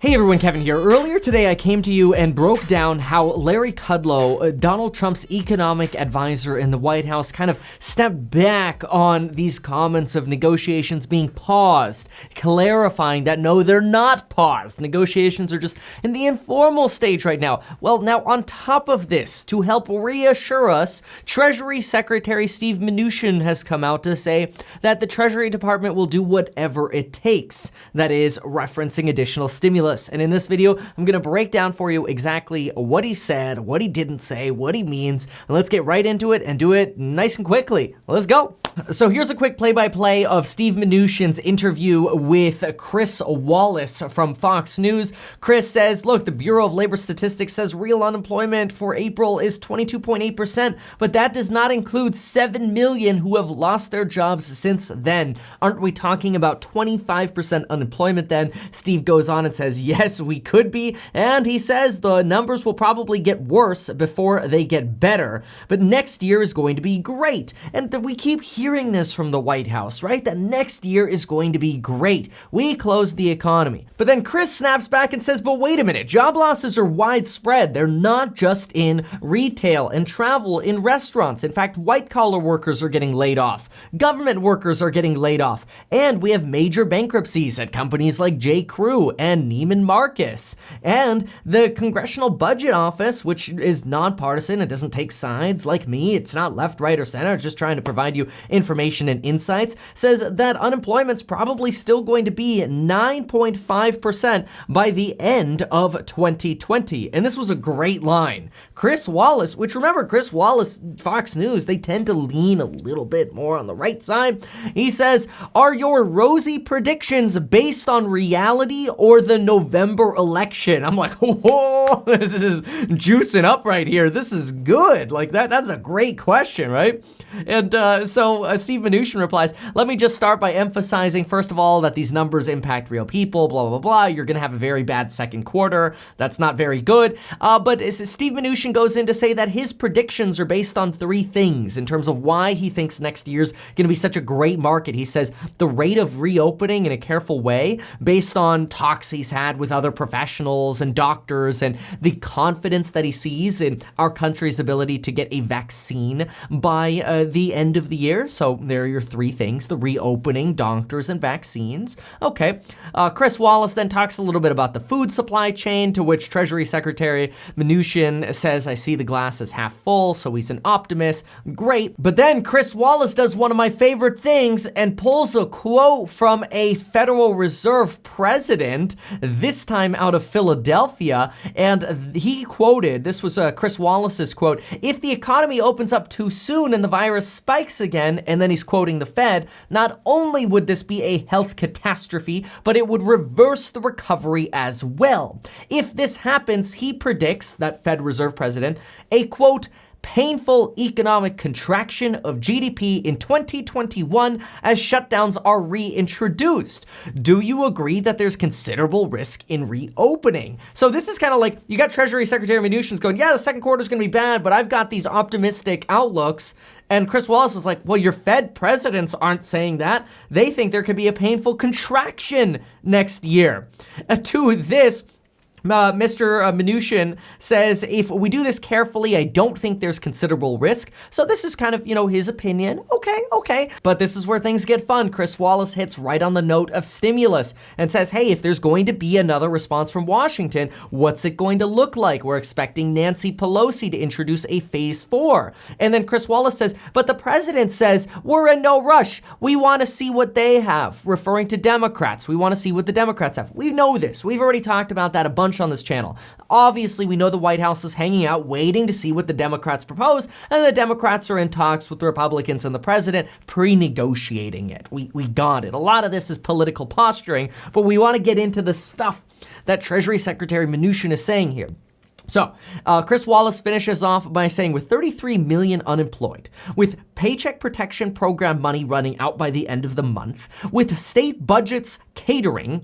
Hey everyone, Kevin here. Earlier today I came to you and broke down how Larry Kudlow, Donald Trump's economic advisor in the White House, kind of stepped back on these comments of negotiations being paused, clarifying that no, they're not paused. Negotiations are just in the informal stage right now. Well, now on top of this, to help reassure us, Treasury Secretary Steve Mnuchin has come out to say that the Treasury Department will do whatever it takes. That is, referencing additional stimulus. And in this video, I'm going to break down for you exactly what he said, what he didn't say, what he means, and let's get right into it and do it nice and quickly. Let's go. So here's a quick play-by-play of Steve Mnuchin's interview with Chris Wallace from Fox News. Chris says, look, the Bureau of Labor Statistics says real unemployment for April is 22.8%, but that does not include 7 million who have lost their jobs since then. Aren't we talking about 25% unemployment then? Steve goes on and says, yes, we could be, and he says the numbers will probably get worse before they get better, but next year is going to be great. And we keep hearing this from the White House, right? That next year is going to be great. We closed the economy. But then Chris snaps back and says, but wait a minute, job losses are widespread. They're not just in retail and travel, in restaurants. In fact, white-collar workers are getting laid off. Government workers are getting laid off. And we have major bankruptcies at companies like J.Crew and Neiman Marcus. And the Congressional Budget Office, which is nonpartisan, it doesn't take sides like me, it's not left, right, or center, it's just trying to provide you information and insights, says that unemployment's probably still going to be 9.5% by the end of 2020. And this was a great line. Chris Wallace, which remember, Chris Wallace, Fox News, they tend to lean a little bit more on the right side. He says, are your rosy predictions based on reality or the November election? I'm like, whoa, this is juicing up right here. This is good. Like that's a great question, right? And so Steve Mnuchin replies, let me just start by emphasizing, first of all, that these numbers impact real people, blah, blah, blah. You're going to have a very bad second quarter. That's not very good. But Steve Mnuchin goes in to say that his predictions are based on three things in terms of why he thinks next year's going to be such a great market. He says the rate of reopening in a careful way based on talks he's had with other professionals and doctors and the confidence that he sees in our country's ability to get a vaccine by the end of the year. So there are your three things, the reopening, doctors, and vaccines. Okay. Chris Wallace then talks a little bit about the food supply chain, to which Treasury Secretary Mnuchin says, I see the glass is half full, so he's an optimist. Great. But then Chris Wallace does one of my favorite things and pulls a quote from a Federal Reserve president, this time out of Philadelphia, and he quoted, this was Chris Wallace's quote, if the economy opens up too soon and the virus spikes again, and then he's quoting the Fed, not only would this be a health catastrophe, but it would reverse the recovery as well. If this happens, he predicts, that Fed Reserve president, a quote, painful economic contraction of GDP in 2021 as shutdowns are reintroduced. Do you agree that there's considerable risk in reopening? So this is kind of like, you got Treasury Secretary Mnuchin's going, yeah, the second quarter is going to be bad, but I've got these optimistic outlooks. And Chris Wallace is like, well, your Fed presidents aren't saying that. They think there could be a painful contraction next year. To this, Mr. Mnuchin says, if we do this carefully, I don't think there's considerable risk. So this is kind of, his opinion. Okay. But this is where things get fun. Chris Wallace hits right on the note of stimulus and says, hey, if there's going to be another response from Washington, what's it going to look like? We're expecting Nancy Pelosi to introduce a phase 4. And then Chris Wallace says, but the president says, we're in no rush. We want to see what they have, referring to Democrats. We want to see what the Democrats have. We know this. We've already talked about that a bunch on this channel. Obviously, we know the White House is hanging out, waiting to see what the Democrats propose, and the Democrats are in talks with the Republicans and the president, pre-negotiating it. We got it. A lot of this is political posturing, but we want to get into the stuff that Treasury Secretary Mnuchin is saying here. So, Chris Wallace finishes off by saying, with 33 million unemployed, with Paycheck Protection Program money running out by the end of the month, with state budgets cratering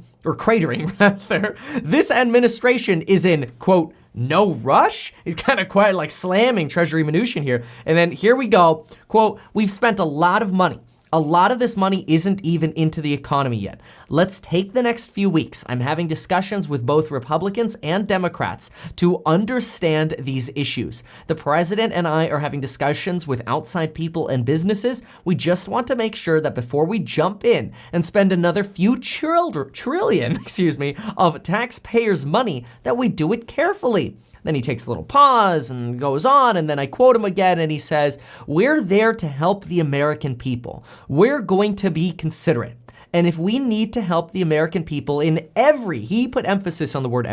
rather, this administration is in, quote, no rush? He's kind of quite like slamming Treasury Mnuchin here. And then here we go, quote, we've spent a lot of money A lot of this money isn't even into the economy yet. Let's take the next few weeks. I'm having discussions with both Republicans and Democrats to understand these issues. The president and I are having discussions with outside people and businesses. We just want to make sure that before we jump in and spend another few trillion, of taxpayers' money, that we do it carefully. Then he takes a little pause and goes on, and then I quote him again, and he says, "We're there to help the American people. We're going to be considerate. And if we need to help the American people in he put emphasis on the word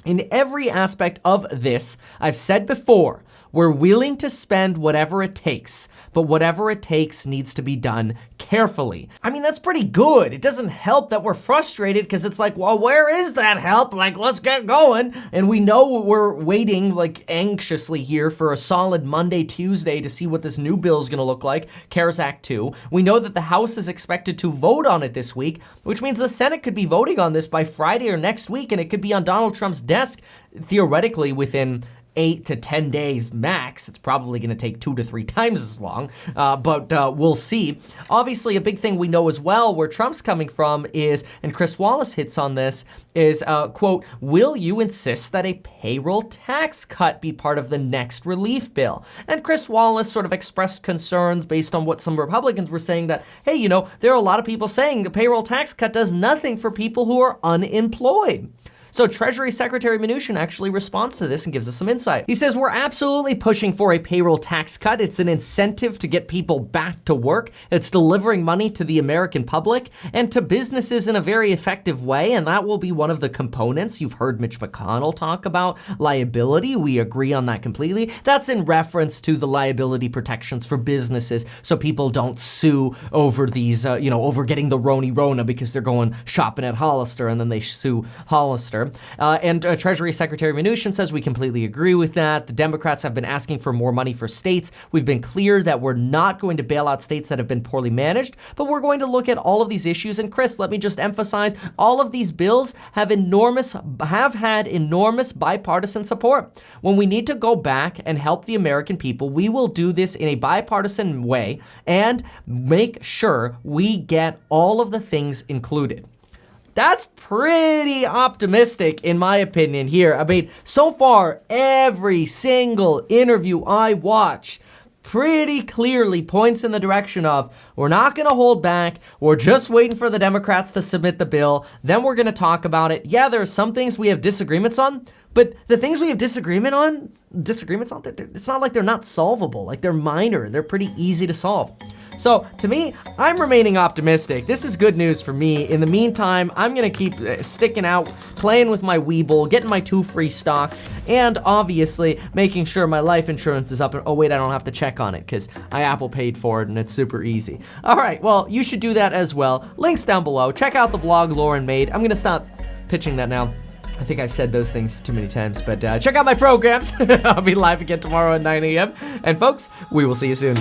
in every aspect of this, I've said before, we're willing to spend whatever it takes, but whatever it takes needs to be done carefully." I mean, that's pretty good. It doesn't help that we're frustrated because it's like, well, where is that help? Like, let's get going. And we know we're waiting like anxiously here for a solid Monday, Tuesday to see what this new bill is going to look like, CARES Act 2. We know that the House is expected to vote on it this week, which means the Senate could be voting on this by Friday or next week, and it could be on Donald Trump's desk theoretically within 8 to 10 days max. It's probably going to take 2 to 3 times as long, but we'll see. Obviously, a big thing we know as well where Trump's coming from is, and Chris Wallace hits on this, is, quote, "Will you insist that a payroll tax cut be part of the next relief bill?" And Chris Wallace sort of expressed concerns based on what some Republicans were saying that, hey, there are a lot of people saying the payroll tax cut does nothing for people who are unemployed. So Treasury Secretary Mnuchin actually responds to this and gives us some insight. He says, "We're absolutely pushing for a payroll tax cut. It's an incentive to get people back to work. It's delivering money to the American public and to businesses in a very effective way, and that will be one of the components." You've heard Mitch McConnell talk about liability. We agree on that completely. That's in reference to the liability protections for businesses so people don't sue over these, over getting the Rona because they're going shopping at Hollister and then they sue Hollister. And Treasury Secretary Mnuchin says we completely agree with that. The Democrats have been asking for more money for states. We've been clear that we're not going to bail out states that have been poorly managed, but we're going to look at all of these issues. And Chris, let me just emphasize, all of these bills have had enormous bipartisan support. When we need to go back and help the American people, we will do this in a bipartisan way and make sure we get all of the things included. That's pretty optimistic in my opinion here. I mean, so far, every single interview I watch pretty clearly points in the direction of, we're not going to hold back. We're just waiting for the Democrats to submit the bill. Then we're going to talk about it. Yeah, there are some things we have disagreements on, but the things we have disagreements on, it's not like they're not solvable. Like, they're minor. They're pretty easy to solve. So to me, I'm remaining optimistic. This is good news for me. In the meantime, I'm gonna keep sticking out, playing with my Weeble, getting my 2 free stocks, and obviously making sure my life insurance is up. And oh wait, I don't have to check on it because I Apple paid for it and it's super easy. All right, well, you should do that as well. Links down below. Check out the vlog Lauren made. I'm gonna stop pitching that now. I think I've said those things too many times, but check out my programs. I'll be live again tomorrow at 9 a.m. And folks, we will see you soon.